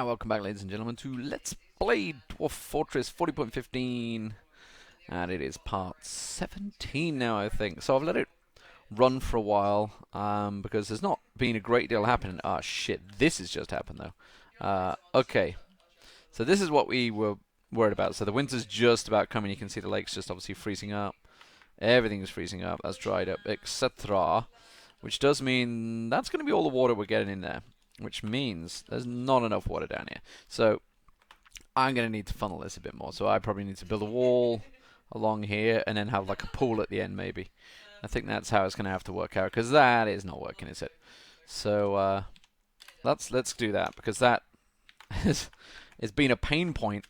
Welcome back, ladies and gentlemen, to Let's Play Dwarf Fortress 40.15. And it is part 17 now, I think. So I've let it run for a while, because there's not been a great deal happening. Ah, shit, this has just happened, though. Okay, so this is what we were worried about. So the winter's just about coming. You can see the lake's just obviously freezing up. Everything is freezing up. That's dried up, etc. Which does mean that's going to be all the water we're getting in there. Which means there's not enough water down here. So I'm going to need to funnel this a bit more. So I probably need to build a wall along here and then have like a pool at the end maybe. I think that's how it's going to have to work out, because that is not working, is it? So let's do that, because that has it's been a pain point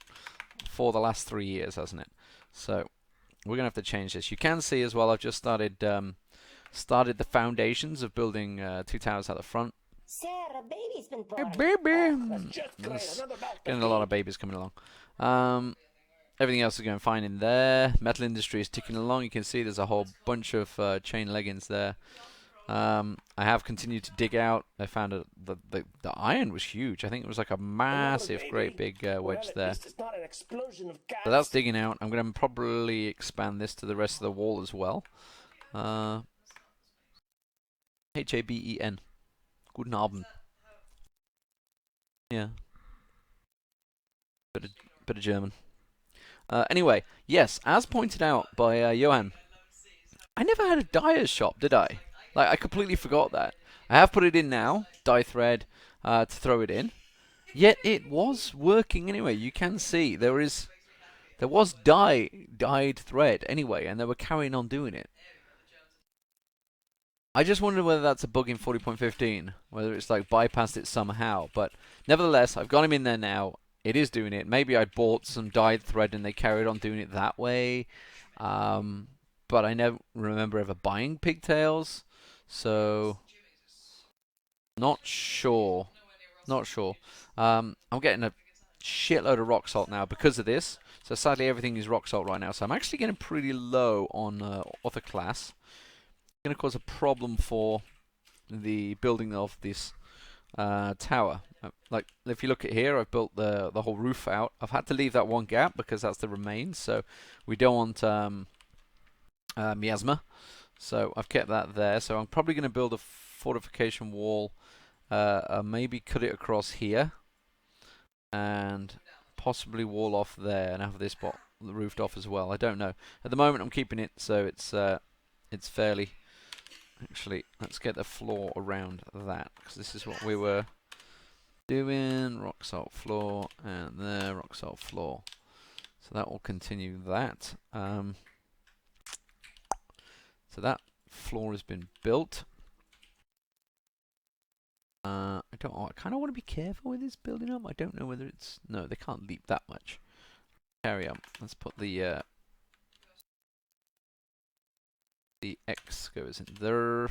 for the last 3 years, hasn't it? So we're going to have to change this. You can see as well I've just started the foundations of building 2 towers out the front. Sarah, baby's been Hey, born. baby! That's just great. Yes. Another about Getting a lot of babies coming along. Everything else is going fine in there. Metal industry is ticking along. You can see there's a whole bunch of chain leggings there. I have continued to dig out. I found the iron was huge. I think it was like a massive, great big wedge there. So that's digging out. I'm going to probably expand this to the rest of the wall as well. Haben. Guten Abend. Yeah. Bit of German. Anyway, yes, as pointed out by Johan, I never had a dyer's shop, did I? Like, I completely forgot that. I have put it in now, dye thread, to throw it in. Yet it was working anyway. You can see there was dyed thread anyway, and they were carrying on doing it. I just wonder whether that's a bug in 40.15, whether it's like bypassed it somehow. But nevertheless, I've got him in there now. It is doing it. Maybe I bought some dyed thread and they carried on doing it that way. But I never remember ever buying pigtails, so not sure. Not sure. I'm getting a shitload of rock salt now because of this. So sadly, everything is rock salt right now. So I'm actually getting pretty low on author class. Going to cause a problem for the building of this tower. Like, if you look at here, I've built the whole roof out. I've had to leave that one gap because that's the remains, so we don't want miasma. So I've kept that there. So I'm probably going to build a fortification wall, maybe cut it across here, and possibly wall off there and have this spot roofed off as well. I don't know. At the moment, I'm keeping it so it's fairly. Actually, let's get the floor around that, because this is what we were doing. Rock salt floor, and there, rock salt floor. So that will continue that. So that floor has been built. I kind of want to be careful with this building up. I don't know whether it's... No, they can't leap that much. Carry on. Let's put the X goes in there.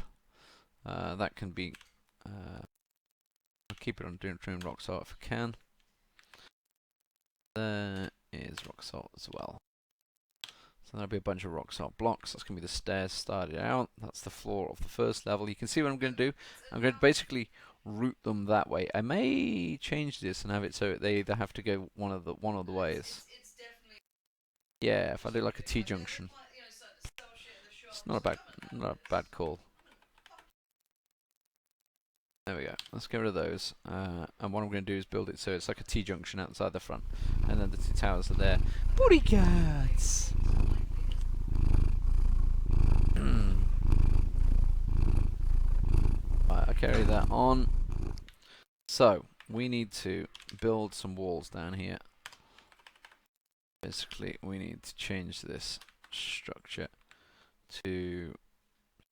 That can be... I'll keep it on doing rock salt if I can. There is rock salt as well. So there'll be a bunch of rock salt blocks. That's going to be the stairs started out. That's the floor of the first level. You can see what I'm going to do. I'm going to basically route them that way. I may change this and have it so they either have to go one of the ways. Yeah, if I do like a T-junction. It's not a bad call. There we go. Let's get rid of those. And what I'm going to do is build it so it's like a T-junction outside the front. And then the 2 towers are there. Booty cats! Right, I carry that on. So, we need to build some walls down here. Basically, we need to change this structure to,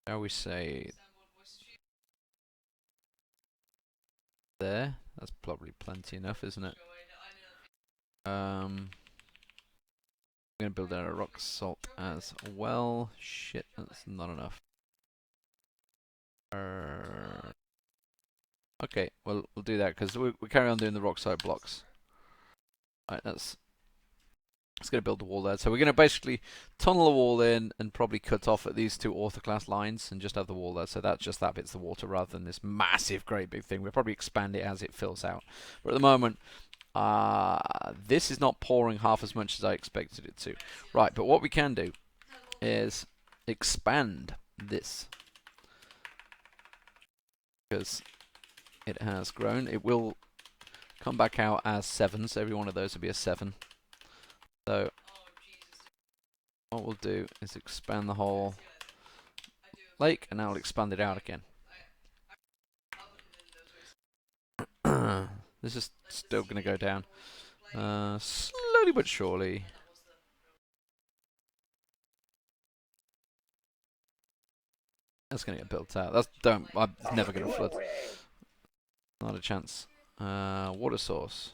shall we say, there. That's probably plenty enough, isn't it? I'm going to build out a rock salt as well. Shit, that's not enough. Okay, well, we'll do that because we carry on doing the rock salt blocks. Alright, that's It's going to build the wall there. So we're going to basically tunnel the wall in and probably cut off at these two orthoclase lines and just have the wall there. So that's just that bit's the water rather than this massive, great big thing. We'll probably expand it as it fills out. But at the moment, this is not pouring half as much as I expected it to. Right, but what we can do is expand this. Because it has grown. It will come back out as 7s. Every one of those will be a 7. So what we'll do is expand the whole lake, and now we'll expand it out again. This is still going to go down slowly but surely. That's going to get built out. That's I'm never going to flood. Not a chance. Water source.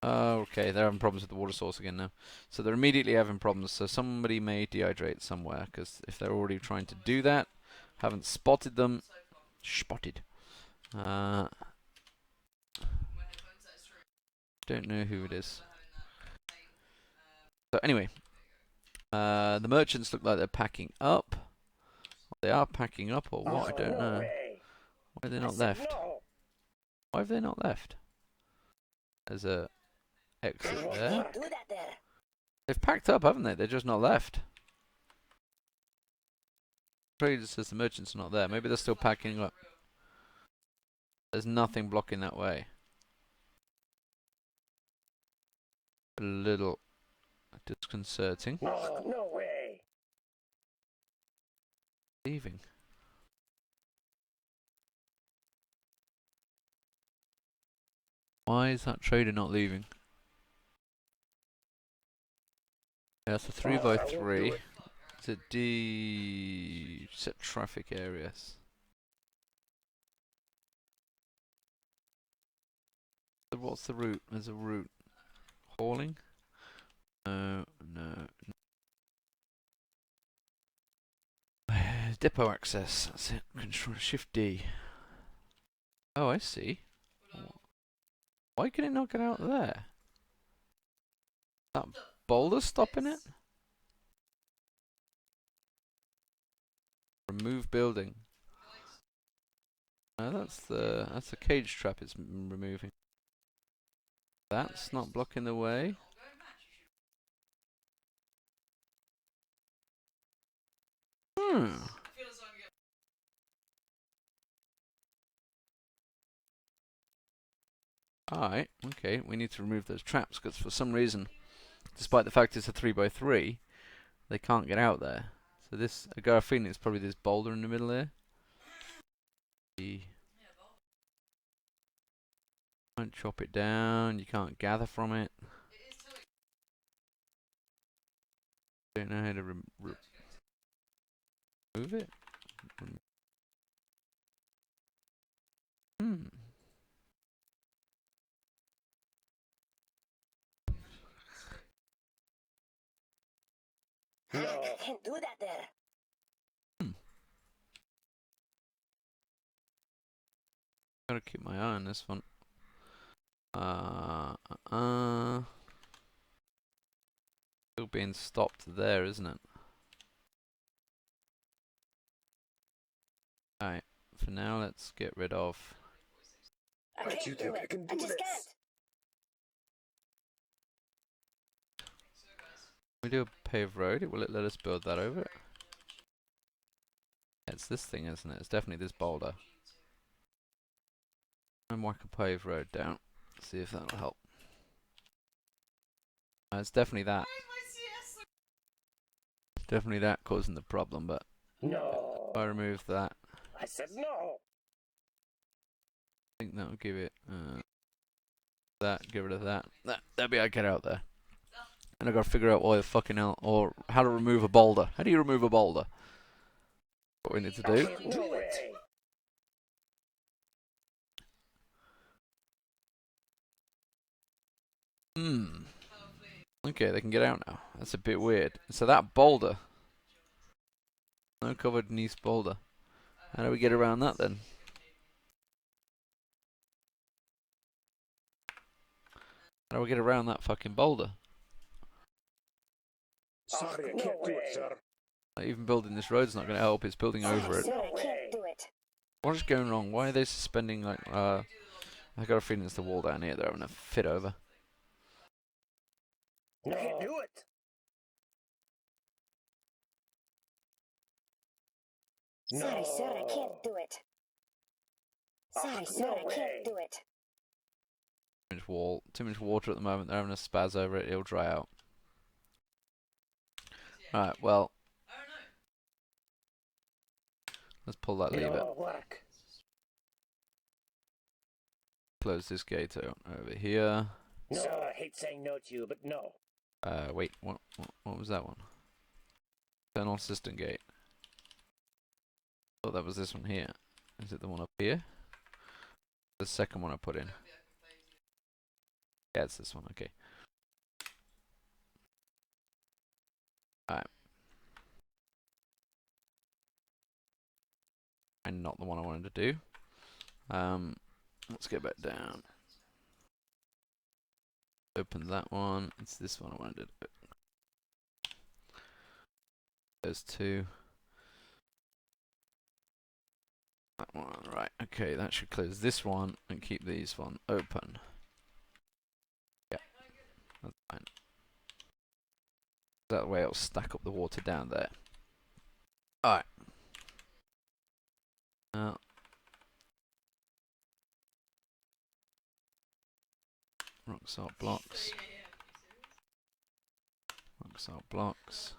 Okay, they're having problems with the water source again now. So they're immediately having problems. So somebody may dehydrate somewhere, because if they're already trying to do that, haven't spotted them. Spotted. Don't know who it is. So anyway, the merchants look like they're packing up. They are packing up, or what? I don't know. Why have they not left? Why have they not left? There's a exit there. They've packed up, haven't they? They're just not left. Trader says the merchants are not there. Maybe they're still packing up. There's nothing blocking that way. A little disconcerting. No way. Leaving. Why is that trader not leaving? Yeah, that's a 3x3. It's a D set traffic areas. So what's the route? There's a route. Hauling? No. Depot access. That's it. Control Shift D. Oh, I see. Why can it not get out there? That boulder stopping it? Remove building. No, that's the cage trap it's removing. That's not blocking the way. Alright, okay, we need to remove those traps, because for some reason, despite the fact it's a 3x3, they can't get out there. So this, I got a feeling it's probably this boulder in the middle there. Can't chop it down, you can't gather from it. Don't know how to remove it. I can't do that there. Gotta keep my eye on this one. Still being stopped there, isn't it? Alright, for now let's get rid of... I can't do it. I just can't. We do a paved road, will it let us build that over it? Yeah, it's this thing, isn't it? It's definitely this boulder. And whack a paved road down. See if that'll help. It's definitely that. It's definitely that causing the problem, but No. if I remove that, I said no. I think that'll give it that, get rid of that. That'll be how I get out there. And I gotta figure out why the fucking hell, or how to remove a boulder. How do you remove a boulder? What we need to do. No way. Okay, they can get out now. That's a bit weird. So that boulder, no covered in East boulder. How do we get around that then? How do we get around that fucking boulder? Sorry, I can't do it, sir. Like, even building this road's not going to help. It's building over it. Sir, I can't do it. What is going wrong? Why are they suspending, like, I got a feeling it's the wall down here they're having a fit over. No. I can't do it. Sorry, sir, I can't do it. Sorry, sir, I can't do it. Too much water at the moment. They're having a spaz over it. It'll dry out. Alright, well. Let's pull that lever. Whack. Close this gate out over here. No, I hate saying no to you, but no. Wait, what was that one? Internal system gate. Oh, that was this one here. Is it the one up here? The second one I put in. Yeah, it's this one, okay. Alright. And not the one I wanted to do. Let's go back down. Open that one. It's this one I wanted to do. Those two. That one, right. Okay, that should close this one and keep these one open. Yeah, that's fine. That way it'll stack up the water down there. Alright. Now, rock salt blocks. Rock salt blocks.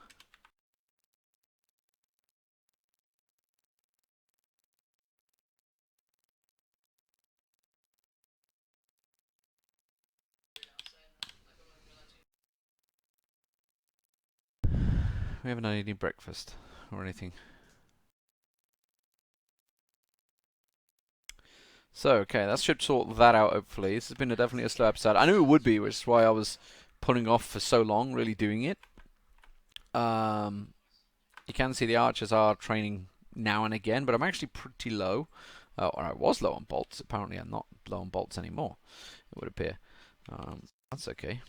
We haven't had any breakfast or anything. So, okay, that should sort that out, hopefully. This has been definitely a slow episode. I knew it would be, which is why I was putting off for so long, really doing it. You can see the archers are training now and again, but I'm actually pretty low. Or I was low on bolts. Apparently I'm not low on bolts anymore, it would appear. That's okay.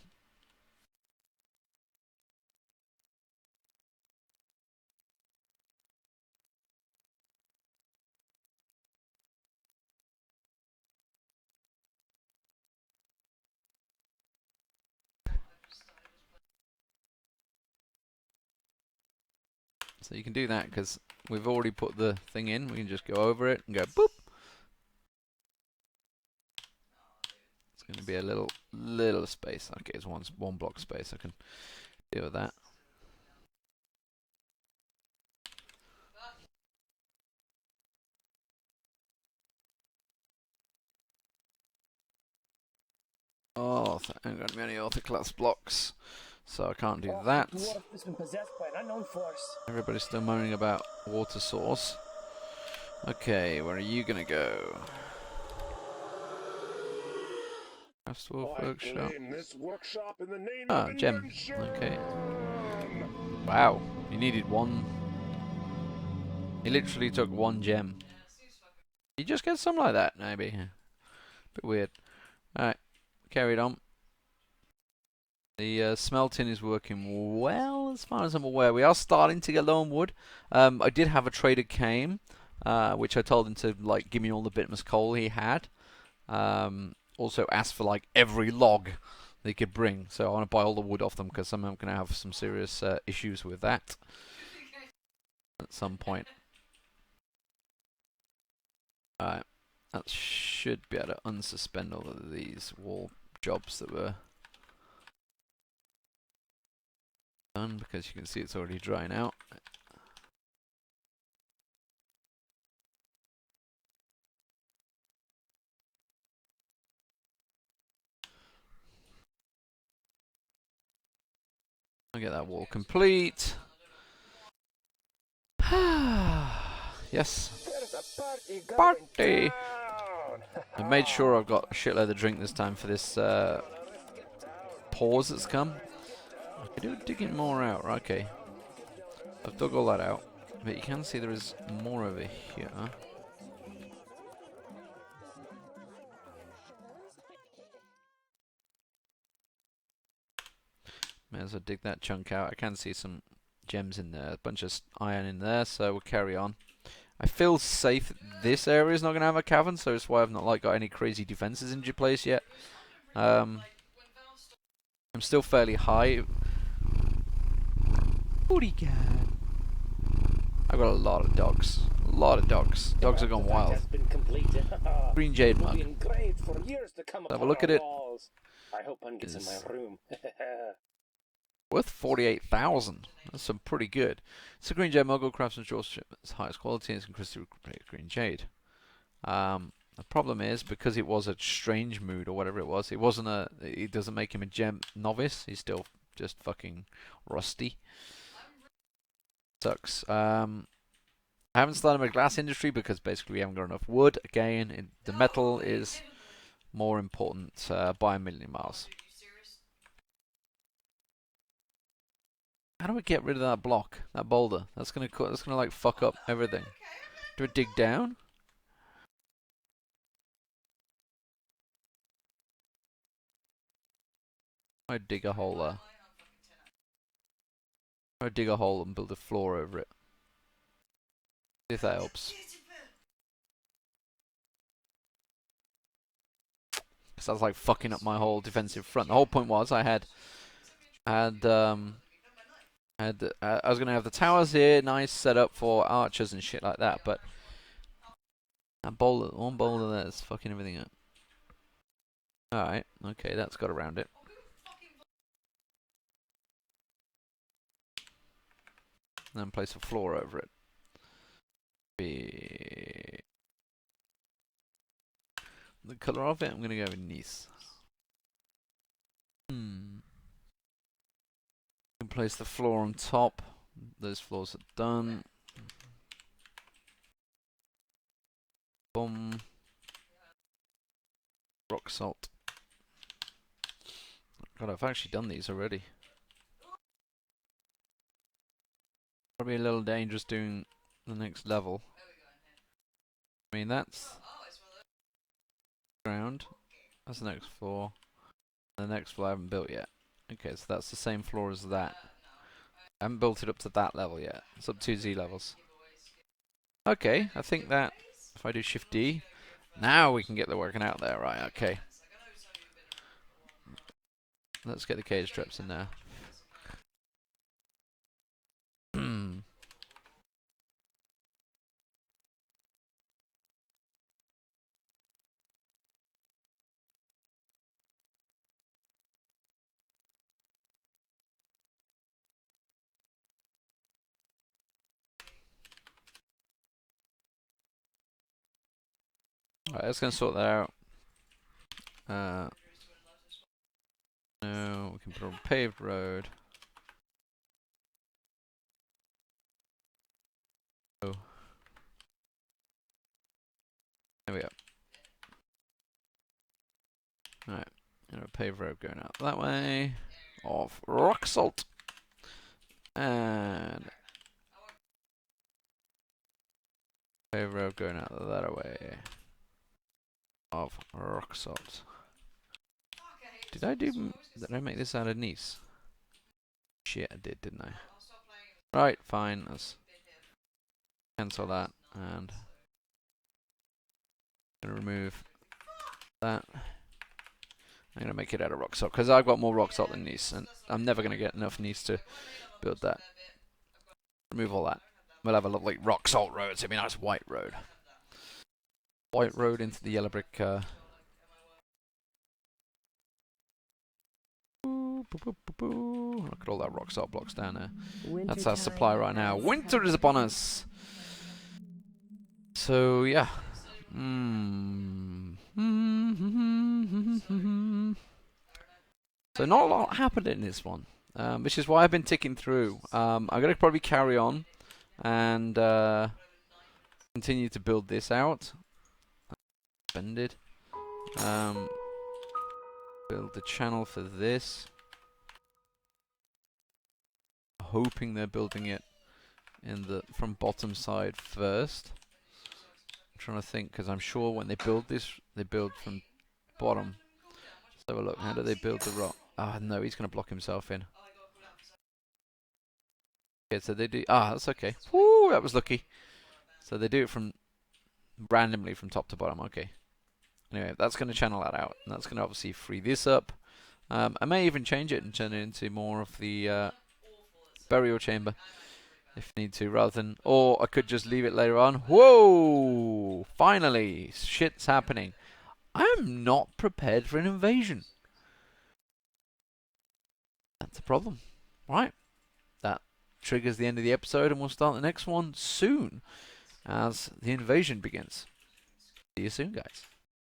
So you can do that because we've already put the thing in. We can just go over it and go boop. It's going to be a little space. Okay, it's one block space. I can deal with that. Oh, I haven't got many orthoclast blocks, so I can't do that. Dwarf has been possessed by an unknown force. Everybody's still moaning about water source. Okay, where are you gonna go? Dwarf workshop. This workshop in the name Ah, gem. Okay. Wow, you needed one. You literally took one gem. You just get some like that, maybe. Bit weird. Alright, carried on. The smelting is working well, as far as I'm aware. We are starting to get low on wood. I did have a trader came, which I told him to like give me all the bitmus coal he had. Also asked for like every log they could bring, so I want to buy all the wood off them because I'm going to have some serious issues with that at some point. Alright, that should be able to unsuspend all of these wall jobs that were done, because you can see it's already drying out. I'll get that wall complete. Yes. Party! I made sure I've got a shitload of drink this time for this pause that's come. I could do digging more out, right, okay. I've dug all that out, but you can see there is more over here. May as well dig that chunk out. I can see some gems in there, a bunch of iron in there, so we'll carry on. I feel safe this area is not going to have a cavern, so that's why I've not like got any crazy defenses into place yet. I'm still fairly high. Booty cat. I've got a lot of dogs. A lot of dogs. Dogs have gone wild. Has been completed. Green jade Will be mug. engraved for years to come Have a upon look our at it. walls. I hope one gets in my room. Worth 48,000. That's some pretty good. It's a green jade mug. All craftsmanship its highest quality and it's crystal green jade. The problem is because it was a strange mood or whatever it was. It wasn't a. It doesn't make him a gem novice. He's still just fucking rusty. Sucks. I haven't started my glass industry because basically we haven't got enough wood. Again, the metal is more important by a million miles. How do we get rid of that block, that boulder? That's gonna like fuck up everything. Do we dig down? I dig a hole there. I dig a hole and build a floor over it. See if that helps. Because that's like fucking up my whole defensive front. The whole point was I was gonna have the towers here, nice set up for archers and shit like that, but that boulder, one boulder there is fucking everything up. Alright, okay, that's got around it. And then place a floor over it. The colour of it, I'm gonna go with Nice. Can place the floor on top. Those floors are done. Boom. Rock salt. God, I've actually done these already. Probably a little dangerous doing the next level. I mean, that's ground. That's the next floor. The next floor I haven't built yet. Okay, so that's the same floor as that. I haven't built it up to that level yet. It's up to Z levels. Okay, I think that if I do Shift D, now we can get the working out there. Right, okay. Let's get the cage traps in there. Alright, let's go and sort that out. No, we can put a paved road. Oh. There we go. Alright, and a paved road going out that way. Of rock salt. And paved road going out that way. Of rock salt. Did I make this out of Nice? Shit, I did, didn't I? Right, fine. Let's cancel that and gonna remove that. I'm gonna make it out of rock salt because I've got more rock salt than Nice, and I'm never gonna get enough Nice to build that. Remove all that. We'll have a lovely rock salt road. It's gonna be a nice white road. White road into the yellow brick. Look at all that rock salt blocks down there. That's our supply right now. Winter is upon us. So yeah. So not a lot happened in this one, which is why I've been ticking through. I'm gonna probably carry on and continue to build this out. Suspended. Build the channel for this. Hoping they're building it in the from bottom side first. I'm trying to think because I'm sure when they build this, they build from bottom. Let's have a look. How do they build the rock? Ah, no, he's gonna block himself in. Okay, so they do. Ah, that's okay. Woo, that was lucky. So they do it from randomly from top to bottom. Okay. Anyway, that's going to channel that out, and that's going to obviously free this up. I may even change it and turn it into more of the burial chamber if need to, rather than, or I could just leave it later on. Whoa! Finally, shit's happening. I am not prepared for an invasion. That's a problem. Right. That triggers the end of the episode, and we'll start the next one soon as the invasion begins. See you soon, guys.